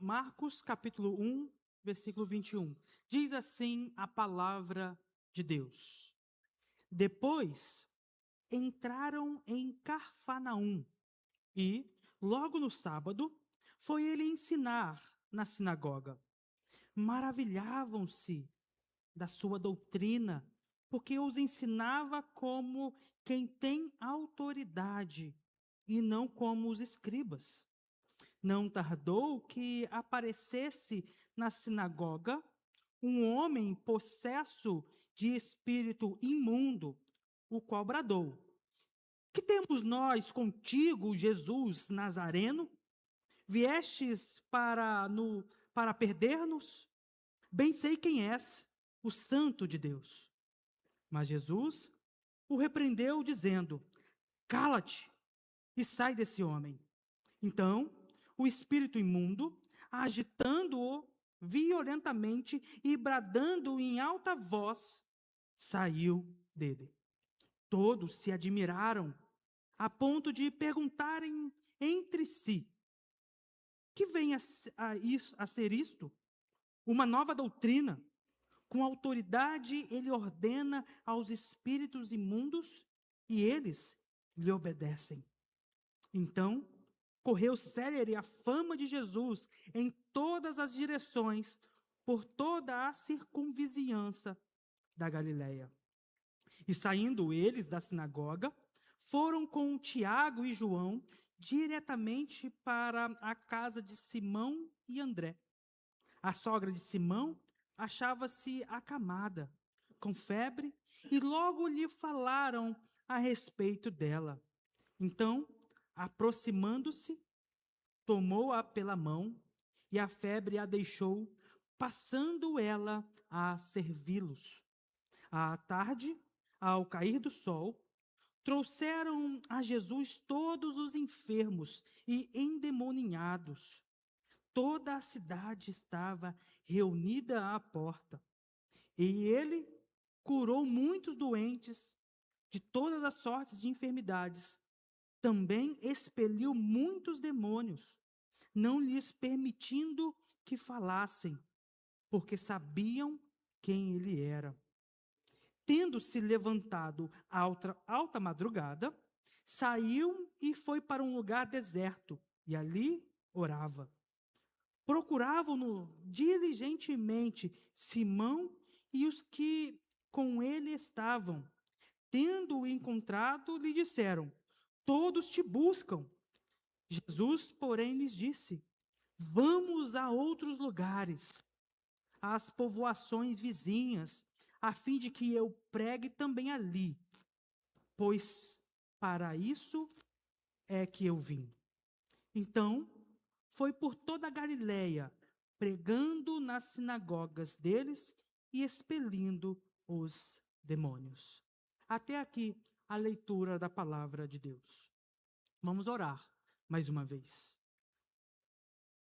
Marcos, capítulo 1, versículo 21. Diz assim a palavra de Deus. Depois entraram em Cafarnaum e, logo no sábado, foi ele ensinar na sinagoga. Maravilhavam-se da sua doutrina, porque os ensinava como quem tem autoridade e não como os escribas. Não tardou que aparecesse na sinagoga um homem possesso de espírito imundo, o qual bradou: Que temos nós contigo, Jesus Nazareno? Viestes para perder-nos? Bem sei quem és, o Santo de Deus. Mas Jesus o repreendeu, dizendo: Cala-te e sai desse homem. Então, o espírito imundo, agitando-o violentamente e bradando em alta voz, saiu dele. Todos se admiraram, a ponto de perguntarem entre si: Que vem a ser isto? Uma nova doutrina. Com autoridade ele ordena aos espíritos imundos e eles lhe obedecem. Então, correu célere a fama de Jesus em todas as direções, por toda a circunvizinhança da Galileia. E saindo eles da sinagoga, foram com Tiago e João diretamente para a casa de Simão e André. A sogra de Simão achava-se acamada, com febre, e logo lhe falaram a respeito dela. Então, aproximando-se, tomou-a pela mão, e a febre a deixou, passando ela a servi-los. À tarde, ao cair do sol, trouxeram a Jesus todos os enfermos e endemoniados. Toda a cidade estava reunida à porta. E ele curou muitos doentes de todas as sortes de enfermidades. Também expeliu muitos demônios, não lhes permitindo que falassem, porque sabiam quem ele era. Tendo-se levantado alta madrugada, saiu e foi para um lugar deserto, e ali orava. Procuravam-no diligentemente Simão e os que com ele estavam. Tendo-o encontrado, lhe disseram: Todos te buscam. Jesus, porém, lhes disse: Vamos a outros lugares, às povoações vizinhas, a fim de que eu pregue também ali, pois para isso é que eu vim. Então, foi por toda a Galileia, pregando nas sinagogas deles e expelindo os demônios. Até aqui a leitura da palavra de Deus. Vamos orar mais uma vez.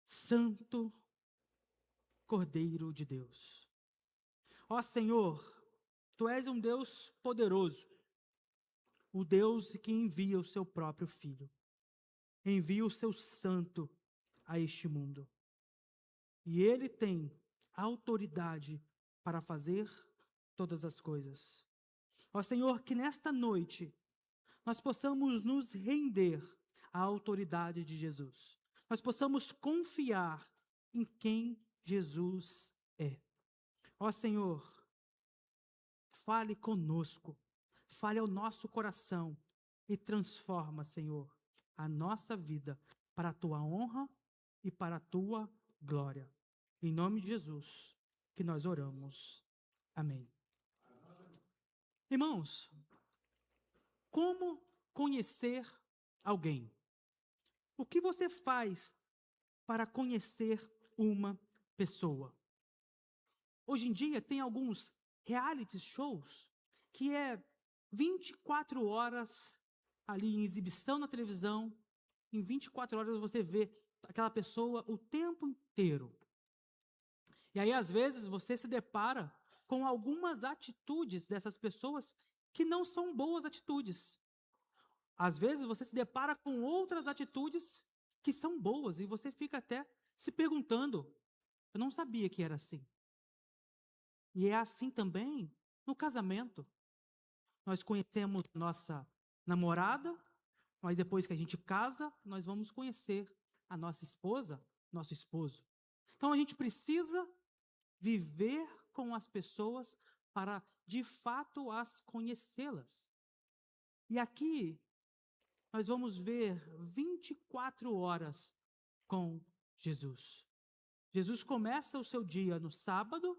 Santo Cordeiro de Deus. Ó Senhor, Tu és um Deus poderoso, o Deus que envia o seu próprio Filho. Envia o seu Santo a este mundo. E Ele tem autoridade para fazer todas as coisas. Ó Senhor, que nesta noite nós possamos nos render à autoridade de Jesus. Nós possamos confiar em quem Jesus é. Ó Senhor, fale conosco, fale ao nosso coração e transforma, Senhor, a nossa vida para a Tua honra e para a Tua glória. Em nome de Jesus que nós oramos. Amém. Irmãos, como conhecer alguém? O que você faz para conhecer uma pessoa? Hoje em dia tem alguns reality shows que é 24 horas ali em exibição na televisão. Em 24 horas você vê aquela pessoa o tempo inteiro. E aí, às vezes, você se depara com algumas atitudes dessas pessoas que não são boas atitudes. Às vezes, você se depara com outras atitudes que são boas e você fica até se perguntando: eu não sabia que era assim. E é assim também no casamento. Nós conhecemos nossa namorada, mas depois que a gente casa, nós vamos conhecer a nossa esposa, nosso esposo. Então a gente precisa viver com as pessoas para de fato as conhecê-las. E aqui nós vamos ver 24 horas com Jesus. Jesus começa o seu dia no sábado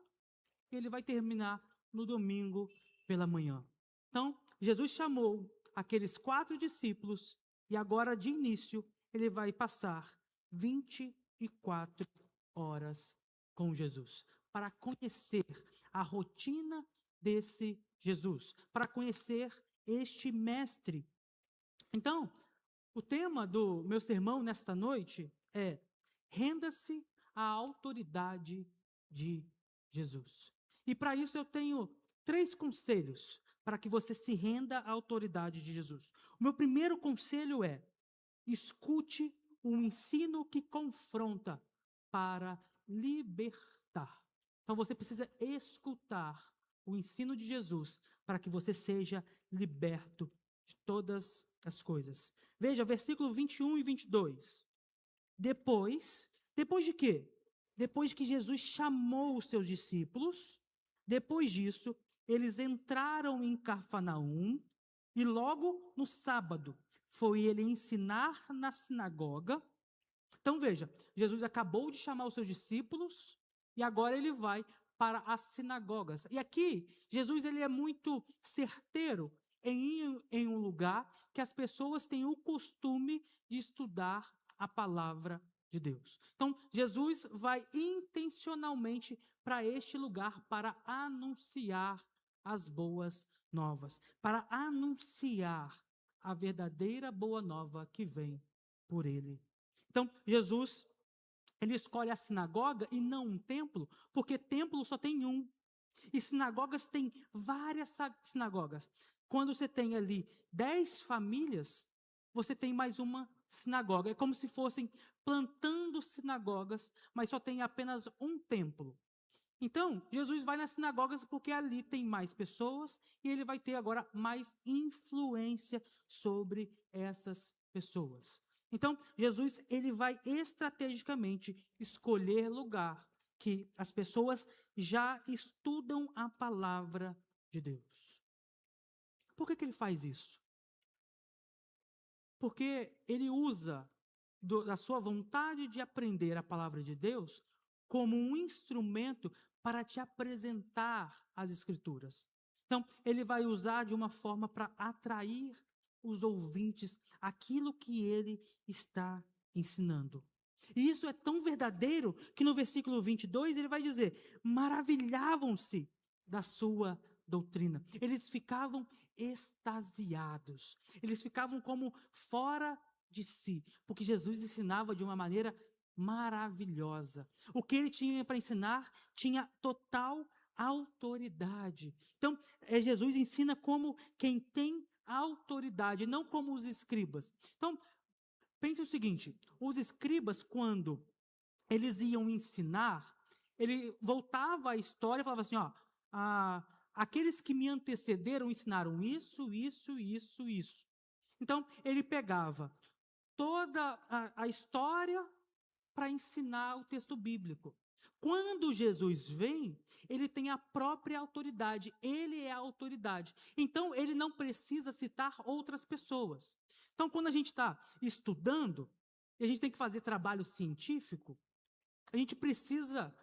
e ele vai terminar no domingo pela manhã. Então, Jesus chamou aqueles 4 discípulos e agora, de início, ele vai passar 24 horas com Jesus para conhecer a rotina desse Jesus, para conhecer este mestre. Então, o tema do meu sermão nesta noite é: renda-se à autoridade de Jesus. E para isso eu tenho 3 conselhos para que você se renda à autoridade de Jesus. O meu primeiro conselho é: escute o ensino que confronta para libertar. Então você precisa escutar o ensino de Jesus para que você seja liberto de todas as coisas. Veja, versículo 21 e 22. Depois de quê? Depois que Jesus chamou os seus discípulos, depois disso, eles entraram em Cafarnaum e logo no sábado foi ele ensinar na sinagoga. Então veja, Jesus acabou de chamar os seus discípulos e agora ele vai para as sinagogas. E aqui, Jesus ele é muito certeiro em ir em um lugar que as pessoas têm o costume de estudar a palavra de Deus. Então, Jesus vai intencionalmente para este lugar para anunciar as boas novas, para anunciar a verdadeira boa nova que vem por ele. Então, Jesus, ele escolhe a sinagoga e não um templo, porque templo só tem um. E sinagogas tem várias sinagogas. Quando você tem ali 10 famílias, você tem mais uma sinagoga. É como se fossem plantando sinagogas, mas só tem apenas um templo. Então, Jesus vai nas sinagogas porque ali tem mais pessoas e ele vai ter agora mais influência sobre essas pessoas. Então, Jesus ele vai estrategicamente escolher lugar que as pessoas já estudam a palavra de Deus. Por que ele faz isso? Porque ele usa da sua vontade de aprender a palavra de Deus como um instrumento para te apresentar as Escrituras. Então, ele vai usar de uma forma para atrair os ouvintes aquilo que ele está ensinando. E isso é tão verdadeiro que no versículo 22 ele vai dizer: maravilhavam-se da sua doutrina. Eles ficavam extasiados. Eles ficavam como fora de si, porque Jesus ensinava de uma maneira maravilhosa. O que ele tinha para ensinar tinha total autoridade. Então, Jesus ensina como quem tem autoridade, não como os escribas. Então, pense o seguinte: os escribas, quando eles iam ensinar, ele voltava a história e falava assim: ó, aqueles que me antecederam ensinaram isso, isso, isso, isso. Então, ele pegava toda a história para ensinar o texto bíblico. Quando Jesus vem, ele tem a própria autoridade, ele é a autoridade. Então, ele não precisa citar outras pessoas. Então, quando a gente está estudando, e a gente tem que fazer trabalho científico, a gente precisa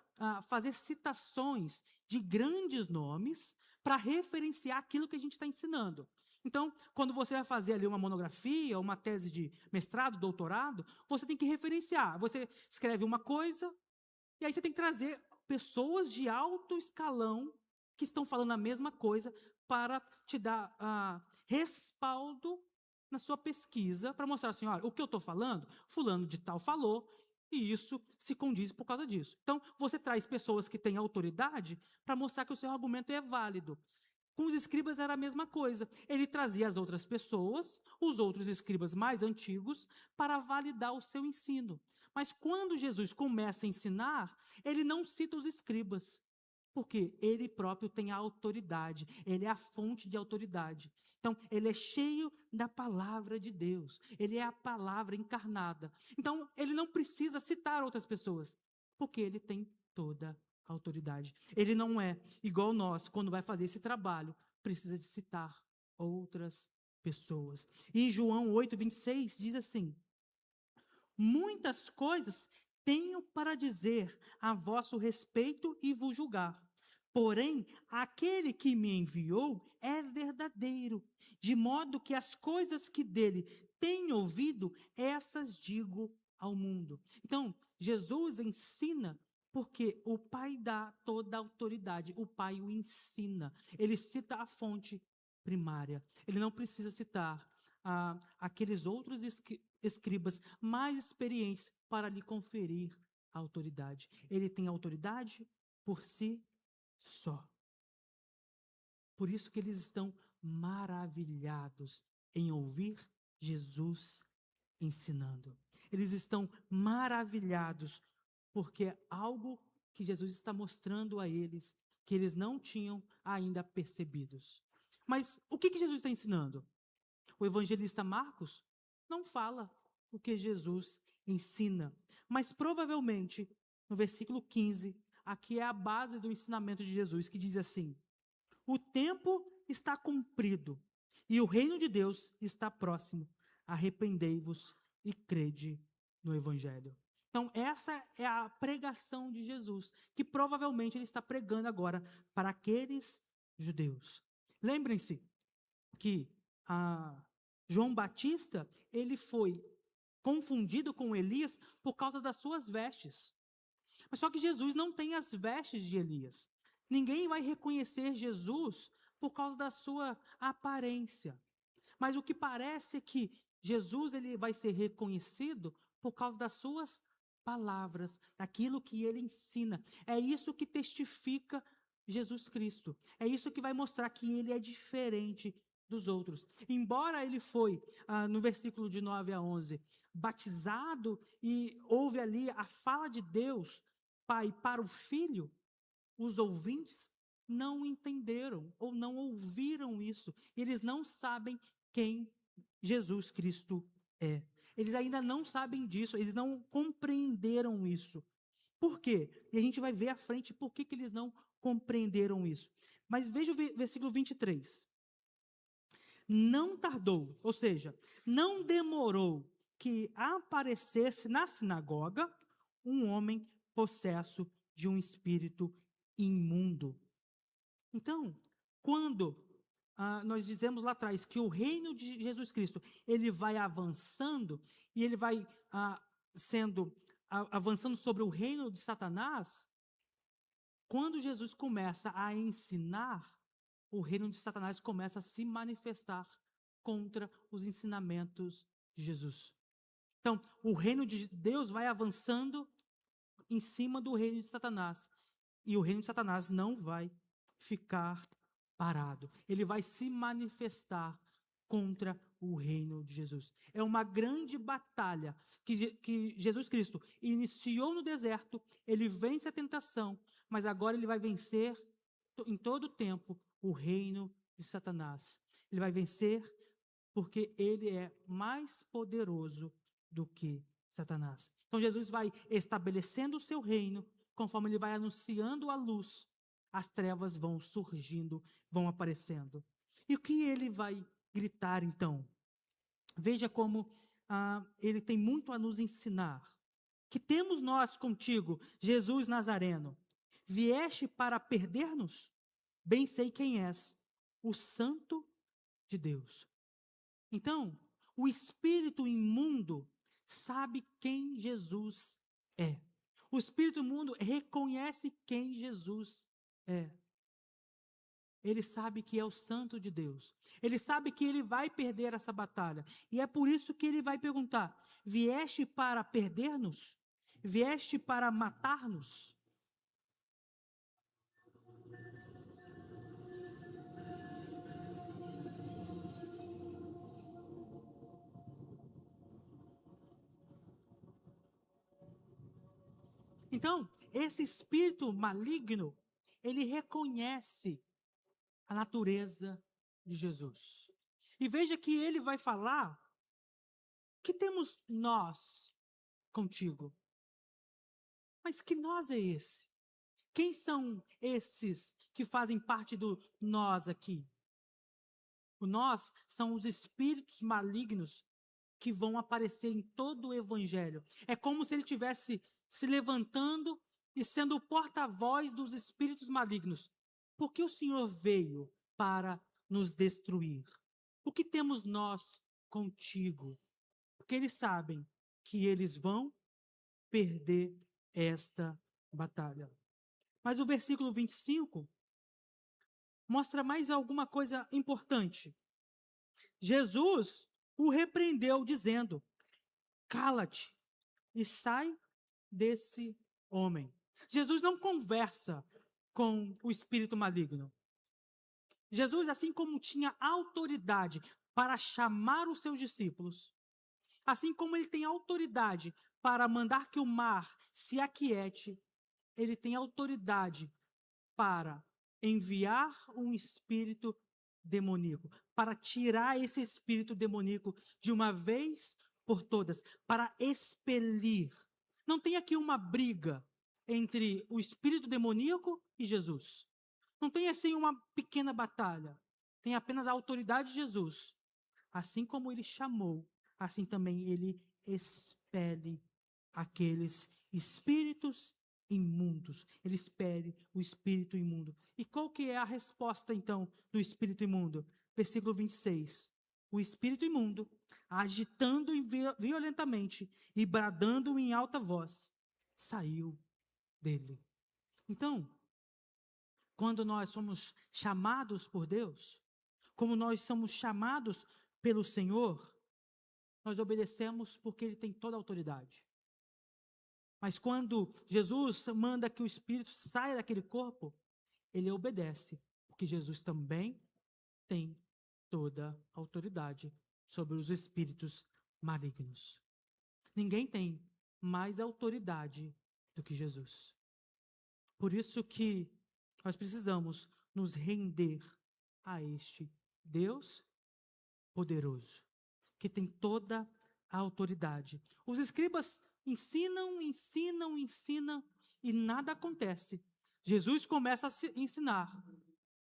fazer citações de grandes nomes para referenciar aquilo que a gente está ensinando. Então, quando você vai fazer ali uma monografia, uma tese de mestrado, doutorado, você tem que referenciar. Você escreve uma coisa, e aí você tem que trazer pessoas de alto escalão que estão falando a mesma coisa para te dar respaldo na sua pesquisa, para mostrar assim: olha, o que eu estou falando, fulano de tal falou, e isso se condiz por causa disso. Então, você traz pessoas que têm autoridade para mostrar que o seu argumento é válido. Com os escribas era a mesma coisa. Ele trazia as outras pessoas, os outros escribas mais antigos, para validar o seu ensino. Mas quando Jesus começa a ensinar, ele não cita os escribas, porque ele próprio tem a autoridade, ele é a fonte de autoridade. Então, ele é cheio da palavra de Deus, ele é a palavra encarnada. Então, ele não precisa citar outras pessoas, porque ele tem toda a autoridade. Ele não é igual nós, quando vai fazer esse trabalho, precisa de citar outras pessoas. E em João 8:26 diz assim: muitas coisas tenho para dizer a vosso respeito e vos julgar. Porém, aquele que me enviou é verdadeiro, de modo que as coisas que dele tenho ouvido, essas digo ao mundo. Então, Jesus ensina porque o Pai dá toda a autoridade, o Pai o ensina. Ele cita a fonte primária. Ele não precisa citar aqueles outros escribas mais experientes para lhe conferir a autoridade. Ele tem autoridade por si só. Por isso que eles estão maravilhados em ouvir Jesus ensinando. Eles estão maravilhados porque é algo que Jesus está mostrando a eles que eles não tinham ainda percebidos. Mas o que Jesus está ensinando? O evangelista Marcos não fala o que Jesus ensina, mas provavelmente no versículo 15, aqui é a base do ensinamento de Jesus, que diz assim: o tempo está cumprido e o reino de Deus está próximo. Arrependei-vos e crede no evangelho. Então, essa é a pregação de Jesus, que provavelmente ele está pregando agora para aqueles judeus. Lembrem-se que João Batista, ele foi confundido com Elias por causa das suas vestes. Mas só que Jesus não tem as vestes de Elias. Ninguém vai reconhecer Jesus por causa da sua aparência. Mas o que parece é que Jesus ele vai ser reconhecido por causa das suas palavras, daquilo que ele ensina. É isso que testifica Jesus Cristo. É isso que vai mostrar que ele é diferente dos outros. Embora ele foi, no versículo de 9 a 11, batizado e houve ali a fala de Deus, Pai, para o Filho, os ouvintes não entenderam ou não ouviram isso. Eles não sabem quem Jesus Cristo é. Eles ainda não sabem disso, eles não compreenderam isso. Por quê? E a gente vai ver à frente por que eles não compreenderam isso. Mas veja o versículo 23. Não tardou, ou seja, não demorou que aparecesse na sinagoga um homem possesso de um espírito imundo. Então, quando nós dizemos lá atrás que o reino de Jesus Cristo ele vai avançando e ele vai avançando sobre o reino de Satanás, quando Jesus começa a ensinar, o reino de Satanás começa a se manifestar contra os ensinamentos de Jesus. Então, o reino de Deus vai avançando em cima do reino de Satanás. E o reino de Satanás não vai ficar parado. Ele vai se manifestar contra o reino de Jesus. É uma grande batalha que Jesus Cristo iniciou no deserto, ele vence a tentação, mas agora ele vai vencer em todo o tempo o reino de Satanás. Ele vai vencer porque ele é mais poderoso do que Satanás. Então Jesus vai estabelecendo o seu reino, conforme ele vai anunciando a luz, as trevas vão surgindo, vão aparecendo. E o que ele vai gritar então? Veja como ele tem muito a nos ensinar. Que temos nós contigo, Jesus Nazareno? Vieste para perder-nos? Bem sei quem és, o Santo de Deus. Então, o espírito imundo sabe quem Jesus é. O espírito imundo reconhece quem Jesus é. Ele sabe que é o Santo de Deus. Ele sabe que ele vai perder essa batalha. E é por isso que ele vai perguntar: vieste para perder-nos? Vieste para matar-nos? Então, esse espírito maligno, ele reconhece a natureza de Jesus. E veja que ele vai falar: que temos nós contigo? Mas que nós é esse? Quem são esses que fazem parte do nós aqui? O nós são os espíritos malignos que vão aparecer em todo o evangelho. É como se ele estivesse se levantando e sendo o porta-voz dos espíritos malignos. Porque o Senhor veio para nos destruir. O que temos nós contigo? Porque eles sabem que eles vão perder esta batalha. Mas o versículo 25 mostra mais alguma coisa importante. Jesus o repreendeu, dizendo: cala-te e sai desse homem. Jesus não conversa com o espírito maligno. Jesus, assim como tinha autoridade para chamar os seus discípulos, assim como ele tem autoridade para mandar que o mar se aquiete, ele tem autoridade para enviar um espírito demoníaco, para tirar esse espírito demoníaco de uma vez por todas, para expelir. Não tem aqui uma briga entre o espírito demoníaco e Jesus. Não tem assim uma pequena batalha. Tem apenas a autoridade de Jesus. Assim como ele chamou, assim também ele expele aqueles espíritos imundos. Ele expele o espírito imundo. E qual que é a resposta, então, do espírito imundo? Versículo 26. O espírito imundo, agitando violentamente e bradando em alta voz, saiu dele. Então, quando nós somos chamados por Deus, como nós somos chamados pelo Senhor, nós obedecemos porque Ele tem toda a autoridade. Mas quando Jesus manda que o espírito saia daquele corpo, ele obedece, porque Jesus também tem toda a autoridade sobre os espíritos malignos. Ninguém tem mais autoridade do que Jesus. Por isso que nós precisamos nos render a este Deus poderoso, que tem toda a autoridade. Os escribas ensinam e nada acontece. Jesus começa a ensinar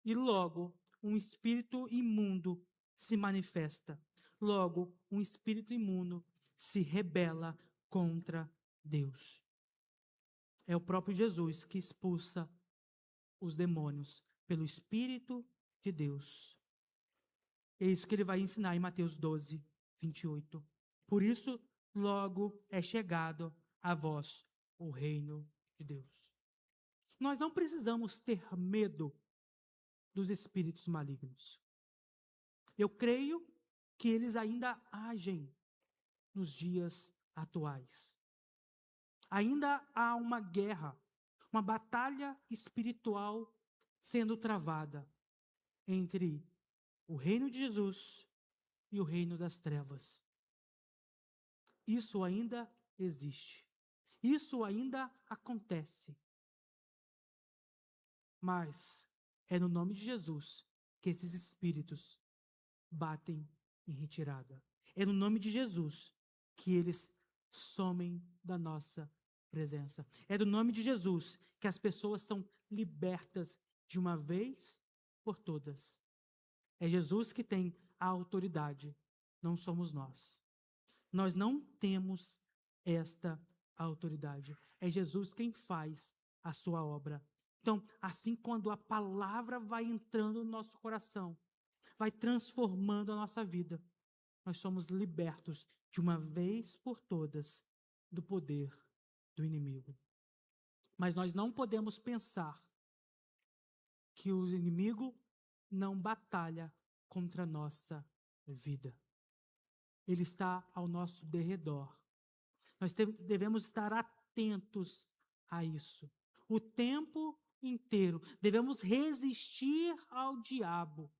e logo um espírito imundo se manifesta. Logo um espírito imundo se rebela contra Deus. É o próprio Jesus que expulsa os demônios pelo Espírito de Deus. É isso que ele vai ensinar em Mateus 12, 28. Por isso, logo é chegado a vós o reino de Deus. Nós não precisamos ter medo dos espíritos malignos. Eu creio que eles ainda agem nos dias atuais. Ainda há uma guerra, uma batalha espiritual sendo travada entre o reino de Jesus e o reino das trevas. Isso ainda existe. Isso ainda acontece. Mas é no nome de Jesus que esses espíritos batem em retirada. É no nome de Jesus que eles somem da nossa presença. É do nome de Jesus que as pessoas são libertas de uma vez por todas. É Jesus que tem a autoridade, não somos nós. Nós não temos esta autoridade. É Jesus quem faz a sua obra. Então, assim, quando a palavra vai entrando no nosso coração, vai transformando a nossa vida, nós somos libertos de uma vez por todas do poder do inimigo. Mas nós não podemos pensar que o inimigo não batalha contra a nossa vida. Ele está ao nosso derredor. Nós devemos estar atentos a isso. O tempo inteiro. Devemos resistir ao diabo.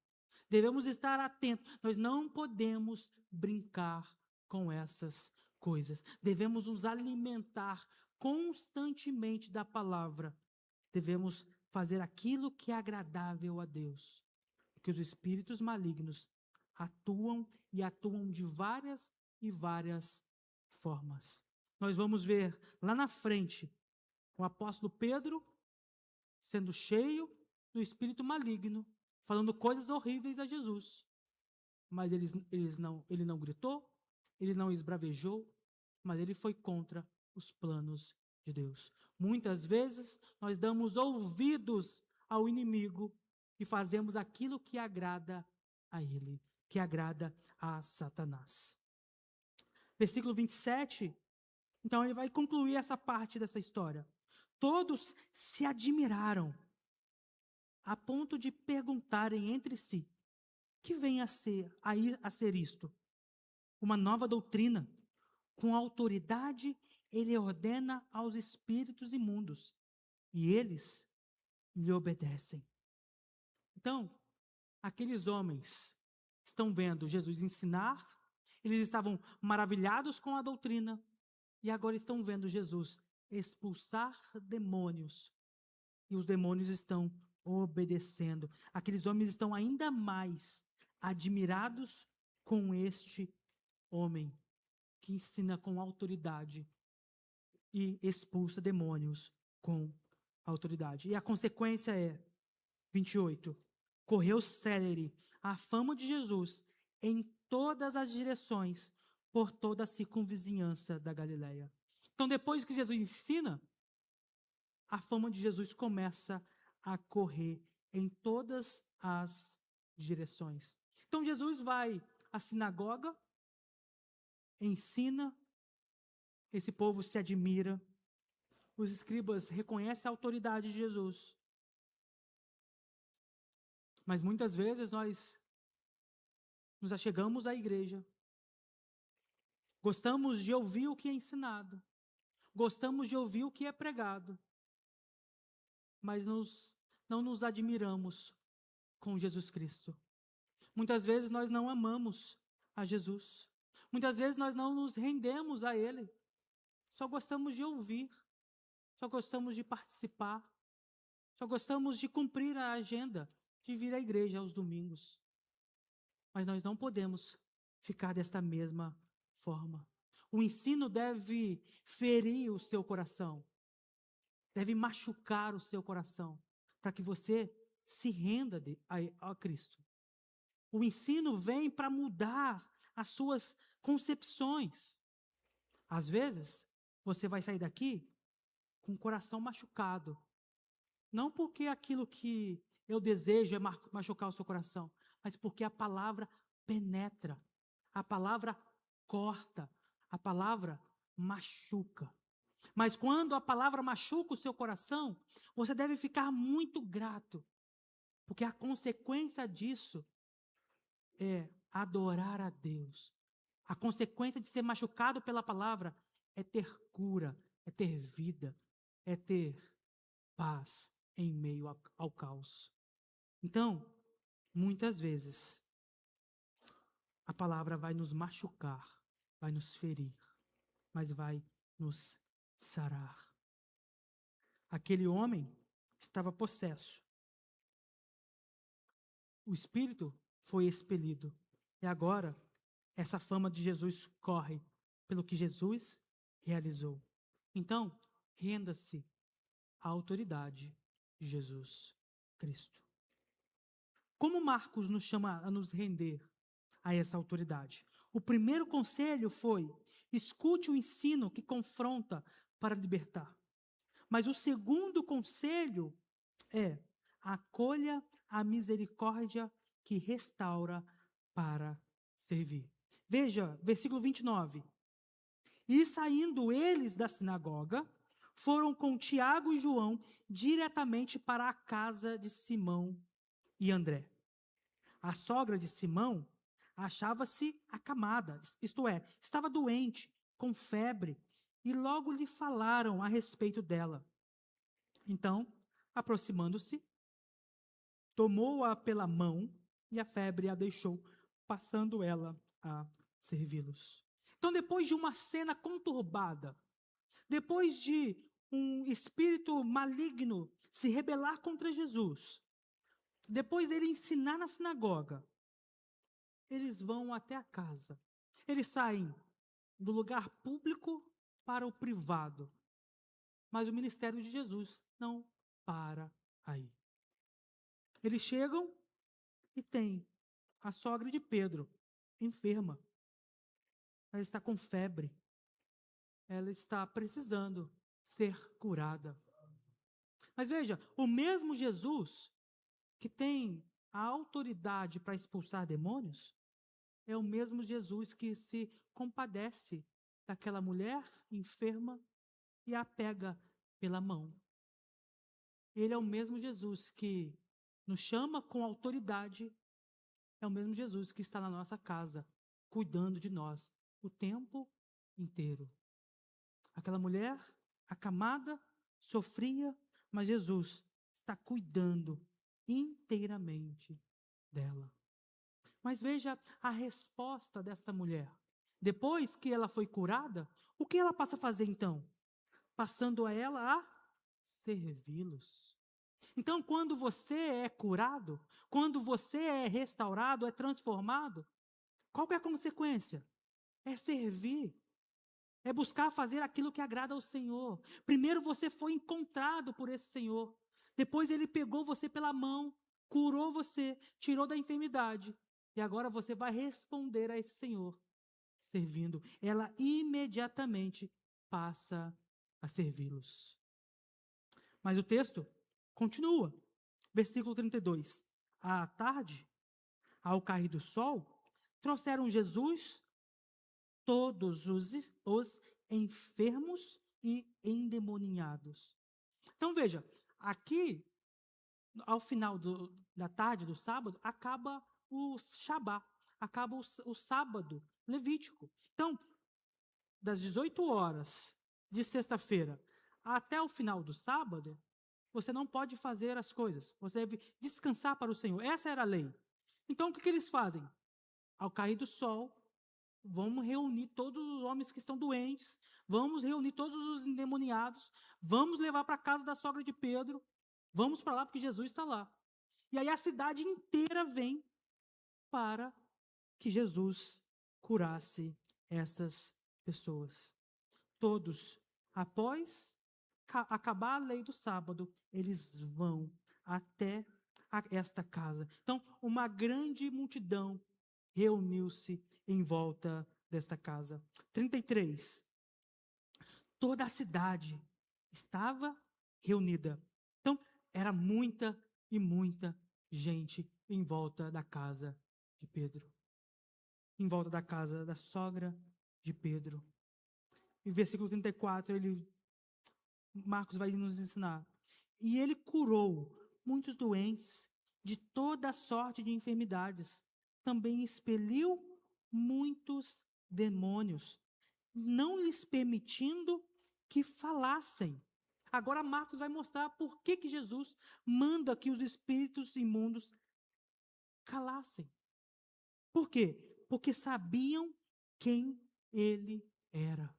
Devemos estar atentos. Nós não podemos brincar com essas coisas. Devemos nos alimentar constantemente da palavra, devemos fazer aquilo que é agradável a Deus. Porque os espíritos malignos atuam e atuam de várias e várias formas. Nós vamos ver lá na frente o apóstolo Pedro sendo cheio do espírito maligno, falando coisas horríveis a Jesus. Mas ele não gritou, ele não esbravejou, mas ele foi contra os planos de Deus. Muitas vezes nós damos ouvidos ao inimigo e fazemos aquilo que agrada a ele, que agrada a Satanás. Versículo 27, então ele vai concluir essa parte dessa história. Todos se admiraram, a ponto de perguntarem entre si: que vem a ser isto? Uma nova doutrina. Com autoridade, ele ordena aos espíritos imundos, e eles lhe obedecem. Então, aqueles homens estão vendo Jesus ensinar, eles estavam maravilhados com a doutrina, e agora estão vendo Jesus expulsar demônios, e os demônios estão obedecendo. Aqueles homens estão ainda mais admirados com este homem que ensina com autoridade e expulsa demônios com autoridade. E a consequência é, 28, correu célere a fama de Jesus em todas as direções, por toda a circunvizinhança da Galileia. Então, depois que Jesus ensina, a fama de Jesus começa a correr em todas as direções. Então, Jesus vai à sinagoga, ensina, esse povo se admira, os escribas reconhecem a autoridade de Jesus. Mas muitas vezes nós nos achegamos à igreja, gostamos de ouvir o que é ensinado, gostamos de ouvir o que é pregado, mas não nos admiramos com Jesus Cristo. Muitas vezes nós não amamos a Jesus. Muitas vezes nós não nos rendemos a Ele. Só gostamos de ouvir, só gostamos de participar, só gostamos de cumprir a agenda, de vir à igreja aos domingos. Mas nós não podemos ficar desta mesma forma. O ensino deve ferir o seu coração, deve machucar o seu coração, para que você se renda a Cristo. O ensino vem para mudar as suas concepções. Às vezes, você vai sair daqui com o coração machucado. Não porque aquilo que eu desejo é machucar o seu coração, mas porque a palavra penetra, a palavra corta, a palavra machuca. Mas quando a palavra machuca o seu coração, você deve ficar muito grato, porque a consequência disso é adorar a Deus. A consequência de ser machucado pela palavra é ter cura, é ter vida, é ter paz em meio ao caos. Então, muitas vezes, a palavra vai nos machucar, vai nos ferir, mas vai nos sarar. Aquele homem estava possesso. O espírito foi expelido. E agora, essa fama de Jesus corre pelo que Jesus realizou. Então, renda-se à autoridade de Jesus Cristo. Como Marcos nos chama a nos render a essa autoridade? O primeiro conselho foi: escute o ensino que confronta para libertar. Mas o segundo conselho é: acolha a misericórdia que restaura para servir. Veja, versículo 29. E saindo eles da sinagoga, foram com Tiago e João diretamente para a casa de Simão e André. A sogra de Simão achava-se acamada, isto é, estava doente, com febre, e logo lhe falaram a respeito dela. Então, aproximando-se, tomou-a pela mão e a febre a deixou, passando ela a servi-los. Então, depois de uma cena conturbada, Depois de um espírito maligno se rebelar contra Jesus, depois dele ensinar na sinagoga, eles vão até a casa. Eles saem do lugar público para o privado. Mas o ministério de Jesus não para aí. Eles chegam e tem a sogra de Pedro, enferma. Ela está com febre. Ela está precisando ser curada. Mas veja, o mesmo Jesus que tem a autoridade para expulsar demônios, é o mesmo Jesus que se compadece daquela mulher enferma e a pega pela mão. Ele é o mesmo Jesus que nos chama com autoridade, é o mesmo Jesus que está na nossa casa, cuidando de nós o tempo inteiro. Aquela mulher acamada, sofria, mas Jesus está cuidando inteiramente dela. Mas veja a resposta desta mulher. Depois que ela foi curada, o que ela passa a fazer então? Passando a ela a servi-los. Então, quando você é curado, quando você é restaurado, é transformado, qual que é a consequência? É servir. É buscar fazer aquilo que agrada ao Senhor. Primeiro você foi encontrado por esse Senhor. Depois ele pegou você pela mão, curou você, tirou da enfermidade. E agora você vai responder a esse Senhor, servindo. Ela imediatamente passa a servi-los. Mas o texto continua. Versículo 32. À tarde, ao cair do sol, trouxeram Jesus todos os enfermos e endemoniados. Então veja, aqui, ao final da tarde do sábado, acaba o Shabá, acaba o sábado levítico. Então, das 18 horas de sexta-feira até o final do sábado, você não pode fazer as coisas, você deve descansar para o Senhor. Essa era a lei. Então, o que eles fazem? Ao cair do sol, vamos reunir todos os homens que estão doentes, vamos reunir todos os endemoniados, vamos levar para a casa da sogra de Pedro, vamos para lá porque Jesus está lá. E aí a cidade inteira vem para que Jesus curasse essas pessoas. Todos, após acabar a lei do sábado, eles vão até esta casa. Então, uma grande multidão reuniu-se em volta desta casa. 33. Toda a cidade estava reunida. Então, era muita e muita gente em volta da casa de Pedro. Em volta da casa da sogra de Pedro. E versículo 34, Marcos vai nos ensinar. E ele curou muitos doentes de toda sorte de enfermidades. Também expeliu muitos demônios, não lhes permitindo que falassem. Agora Marcos vai mostrar por que Jesus manda que os espíritos imundos calassem. Por quê? Porque sabiam quem ele era.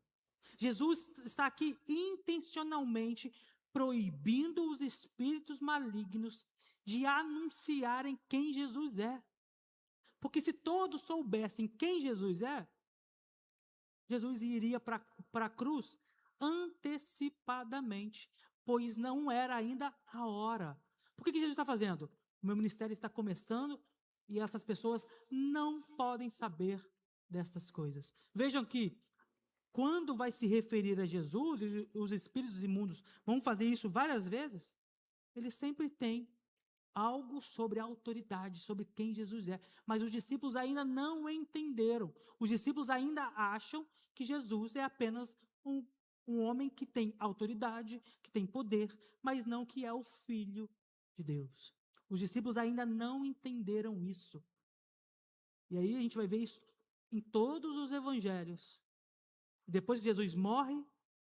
Jesus está aqui intencionalmente proibindo os espíritos malignos de anunciarem quem Jesus é. Porque se todos soubessem quem Jesus é, Jesus iria para a cruz antecipadamente, pois não era ainda a hora. Por que Jesus está fazendo? O meu ministério está começando e essas pessoas não podem saber destas coisas. Vejam que quando vai se referir a Jesus, e os espíritos imundos vão fazer isso várias vezes, eles sempre têm algo sobre a autoridade, sobre quem Jesus é. Mas os discípulos ainda não entenderam. Os discípulos ainda acham que Jesus é apenas um homem que tem autoridade, que tem poder, mas não que é o Filho de Deus. Os discípulos ainda não entenderam isso. E aí a gente vai ver isso em todos os evangelhos. Depois que Jesus morre,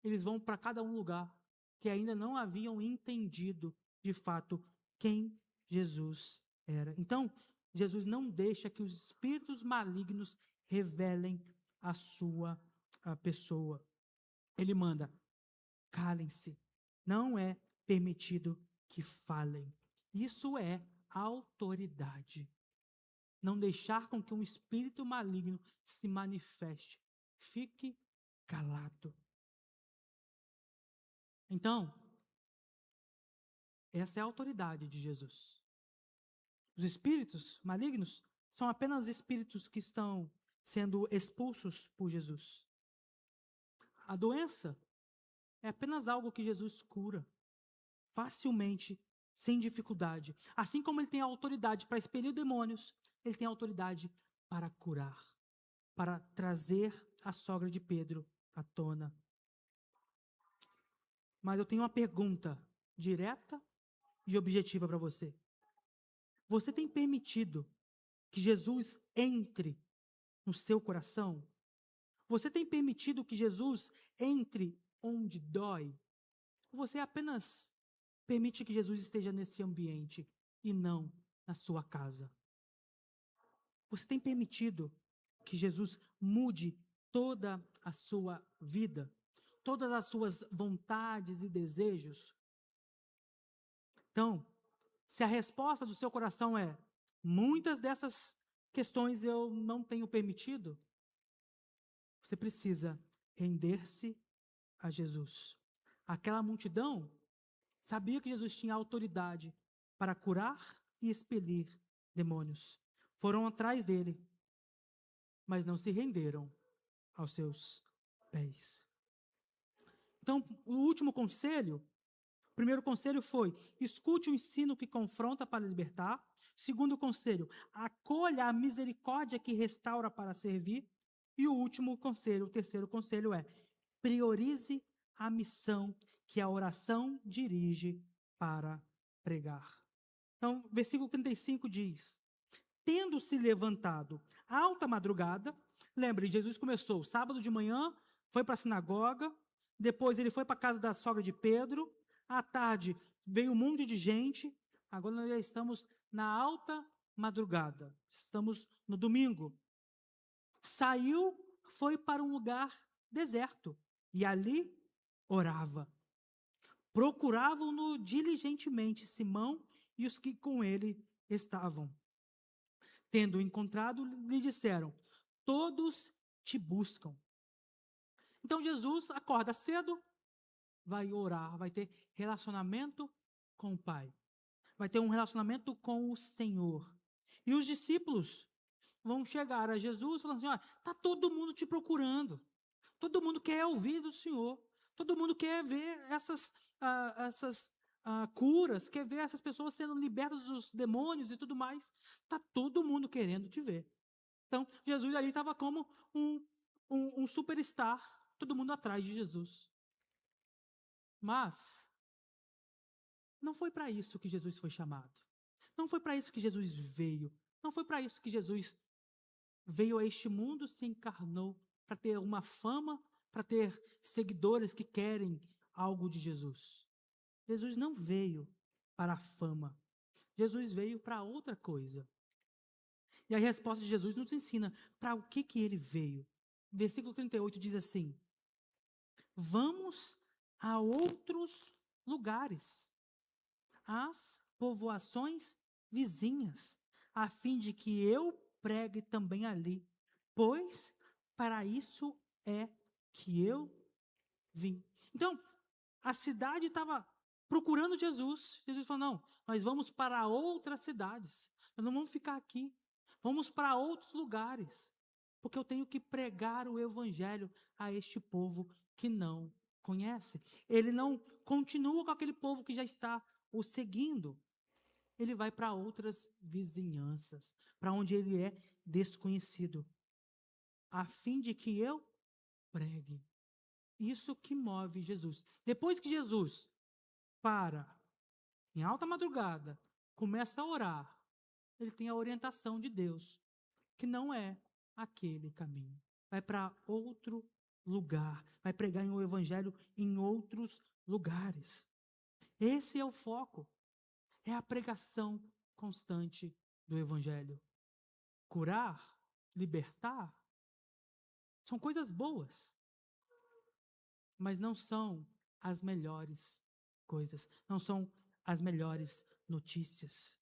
eles vão para cada um lugar que ainda não haviam entendido de fato quem Jesus era. Então, Jesus não deixa que os espíritos malignos revelem a sua pessoa. Ele manda, calem-se. Não é permitido que falem. Isso é autoridade. Não deixar com que um espírito maligno se manifeste. Fique calado. Então, essa é a autoridade de Jesus. Os espíritos malignos são apenas espíritos que estão sendo expulsos por Jesus. A doença é apenas algo que Jesus cura facilmente, sem dificuldade. Assim como ele tem autoridade para expelir demônios, ele tem autoridade para curar, para trazer a sogra de Pedro à tona. Mas eu tenho uma pergunta direta e objetiva para você. Você tem permitido que Jesus entre no seu coração? Você tem permitido que Jesus entre onde dói? Ou você apenas permite que Jesus esteja nesse ambiente e não na sua casa? Você tem permitido que Jesus mude toda a sua vida, todas as suas vontades e desejos? Então, se a resposta do seu coração é muitas dessas questões eu não tenho permitido, você precisa render-se a Jesus. Aquela multidão sabia que Jesus tinha autoridade para curar e expelir demônios. Foram atrás dele, mas não se renderam aos seus pés. Então, o último conselho, o primeiro conselho foi: escute o ensino que confronta para libertar. Segundo conselho, acolha a misericórdia que restaura para servir. E o último conselho, o terceiro conselho é: priorize a missão que a oração dirige para pregar. Então, versículo 35 diz: tendo se levantado alta madrugada, lembre, Jesus começou sábado de manhã, foi para a sinagoga, depois ele foi para a casa da sogra de Pedro, à tarde veio um monte de gente, agora nós já estamos na alta madrugada, estamos no domingo. Saiu, foi para um lugar deserto e ali orava. Procuravam-no diligentemente Simão e os que com ele estavam. Tendo encontrado, lhe disseram: todos te buscam. Então Jesus acorda cedo, vai orar, vai ter relacionamento com o Pai, vai ter um relacionamento com o Senhor. E os discípulos vão chegar a Jesus falando assim: olha, está todo mundo te procurando, todo mundo quer ouvir do Senhor, todo mundo quer ver essas curas, quer ver essas pessoas sendo libertas dos demônios e tudo mais. Está todo mundo querendo te ver. Então, Jesus ali estava como um superstar, todo mundo atrás de Jesus. Mas, não foi para isso que Jesus foi chamado. Não foi para isso que Jesus veio. Não foi para isso que Jesus veio a este mundo, se encarnou, para ter uma fama, para ter seguidores que querem algo de Jesus. Jesus não veio para a fama. Jesus veio para outra coisa. E a resposta de Jesus nos ensina para o que ele veio. Versículo 38 diz assim: vamos a outros lugares, às povoações vizinhas, a fim de que eu pregue também ali, pois para isso é que eu vim. Então, a cidade estava procurando Jesus. Jesus falou: não, nós vamos para outras cidades, nós não vamos ficar aqui, vamos para outros lugares, porque eu tenho que pregar o evangelho a este povo que não conhece. Ele não continua com aquele povo que já está o seguindo. Ele vai para outras vizinhanças, para onde ele é desconhecido, a fim de que eu pregue. Isso que move Jesus. Depois que Jesus para, em alta madrugada, começa a orar, ele tem a orientação de Deus, que não é aquele caminho. Vai para outro lugar, vai pregar o evangelho em outros lugares. Esse é o foco. É a pregação constante do evangelho. Curar, libertar, são coisas boas, mas não são as melhores coisas, não são as melhores notícias.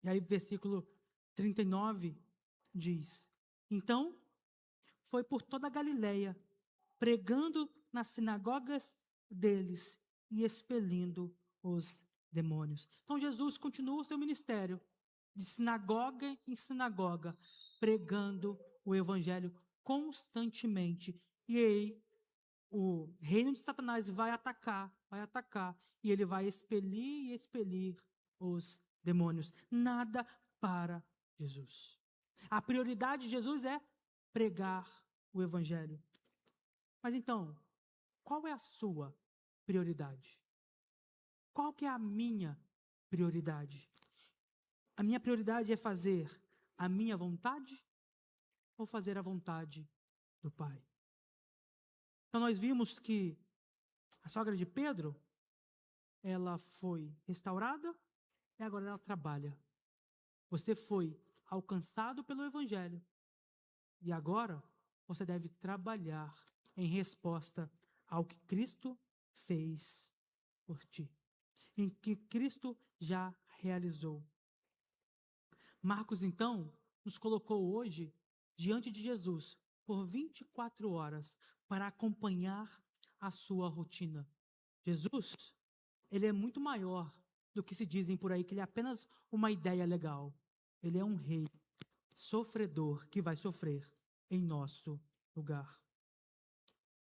E aí, versículo 39 diz: Então foi por toda a Galileia, pregando nas sinagogas deles e expelindo os demônios. Então Jesus continua o seu ministério de sinagoga em sinagoga, pregando o evangelho constantemente. E aí o reino de Satanás vai atacar, e ele vai expelir e expelir os demônios. Nada para Jesus. A prioridade de Jesus é pregar o evangelho. Mas então, qual é a sua prioridade? Qual que é a minha prioridade? A minha prioridade é fazer a minha vontade ou fazer a vontade do Pai? Então nós vimos que a sogra de Pedro, ela foi restaurada e agora ela trabalha. Você foi alcançado pelo Evangelho e agora você deve trabalhar em resposta ao que Cristo fez por ti, em que Cristo já realizou. Marcos, então, nos colocou hoje diante de Jesus por 24 horas para acompanhar a sua rotina. Jesus, ele é muito maior do que se dizem por aí, que ele é apenas uma ideia legal. Ele é um rei sofredor que vai sofrer em nosso lugar.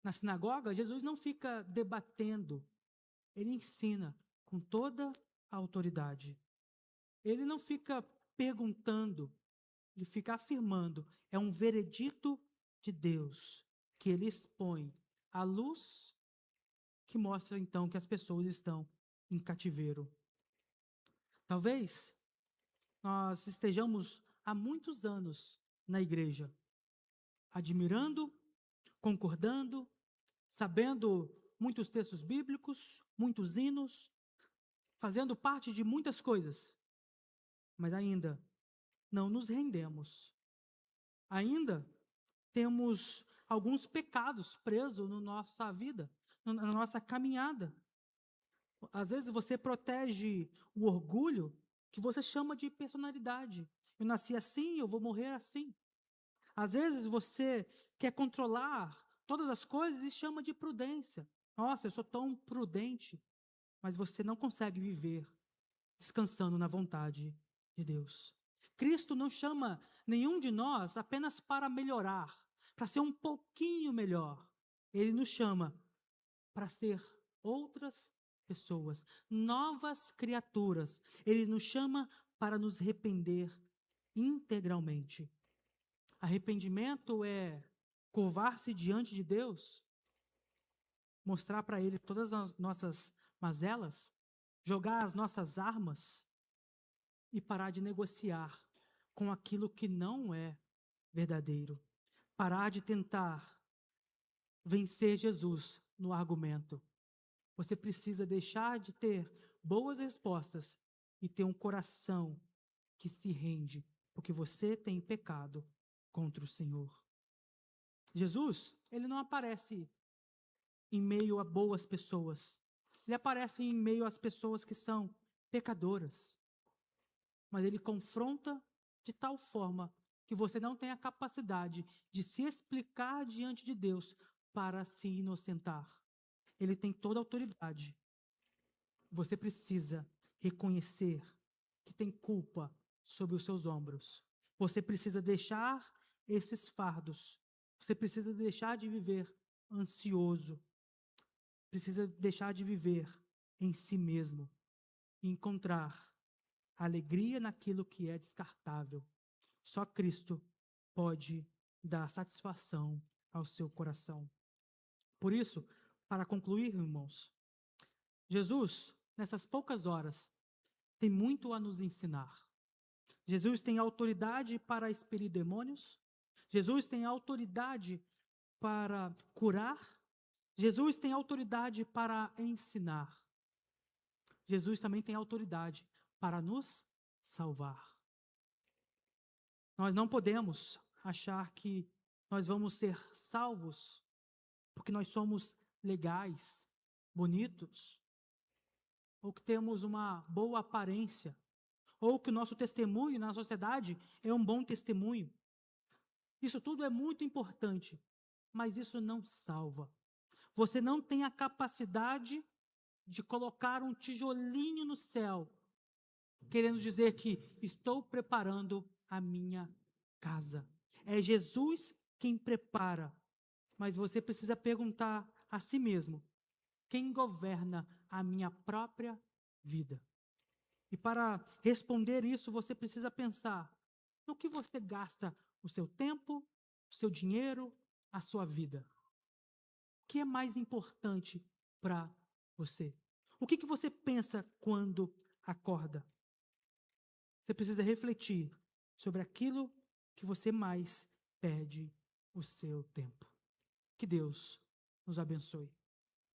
Na sinagoga, Jesus não fica debatendo, ele ensina com toda a autoridade. Ele não fica perguntando, ele fica afirmando. É um veredito de Deus que ele expõe à luz que mostra então que as pessoas estão em cativeiro. Talvez nós estejamos há muitos anos na igreja, admirando, concordando, sabendo muitos textos bíblicos, muitos hinos, fazendo parte de muitas coisas, mas ainda não nos rendemos. Ainda temos alguns pecados presos na nossa vida, na nossa caminhada. Às vezes você protege o orgulho que você chama de personalidade. Eu nasci assim, eu vou morrer assim. Às vezes você quer controlar todas as coisas e chama de prudência. Nossa, eu sou tão prudente. Mas você não consegue viver descansando na vontade de Deus. Cristo não chama nenhum de nós apenas para melhorar, para ser um pouquinho melhor. Ele nos chama para ser outras pessoas, novas criaturas. Ele nos chama para nos arrepender integralmente. Arrependimento é curvar-se diante de Deus, mostrar para Ele todas as nossas mazelas, jogar as nossas armas e parar de negociar com aquilo que não é verdadeiro. Parar de tentar vencer Jesus no argumento. Você precisa deixar de ter boas respostas e ter um coração que se rende, porque você tem pecado contra o Senhor. Jesus, ele não aparece em meio a boas pessoas. Ele aparece em meio às pessoas que são pecadoras. Mas ele confronta de tal forma que você não tem a capacidade de se explicar diante de Deus para se inocentar. Ele tem toda a autoridade. Você precisa reconhecer que tem culpa sobre os seus ombros. Você precisa deixar esses fardos. Você precisa deixar de viver ansioso. Precisa deixar de viver em si mesmo e encontrar alegria naquilo que é descartável. Só Cristo pode dar satisfação ao seu coração. Por isso, para concluir, irmãos, Jesus, nessas poucas horas, tem muito a nos ensinar. Jesus tem autoridade para expelir demônios. Jesus tem autoridade para curar. Jesus tem autoridade para ensinar. Jesus também tem autoridade para nos salvar. Nós não podemos achar que nós vamos ser salvos porque nós somos legais, bonitos, ou que temos uma boa aparência, ou que o nosso testemunho na sociedade é um bom testemunho. Isso tudo é muito importante, mas isso não salva. Você não tem a capacidade de colocar um tijolinho no céu, querendo dizer que estou preparando a minha casa. É Jesus quem prepara, mas você precisa perguntar a si mesmo: quem governa a minha própria vida? E para responder isso, você precisa pensar no que você gasta o seu tempo, o seu dinheiro, a sua vida. O que é mais importante para você? O que você pensa quando acorda? Você precisa refletir sobre aquilo que você mais perde o seu tempo. Que Deus nos abençoe.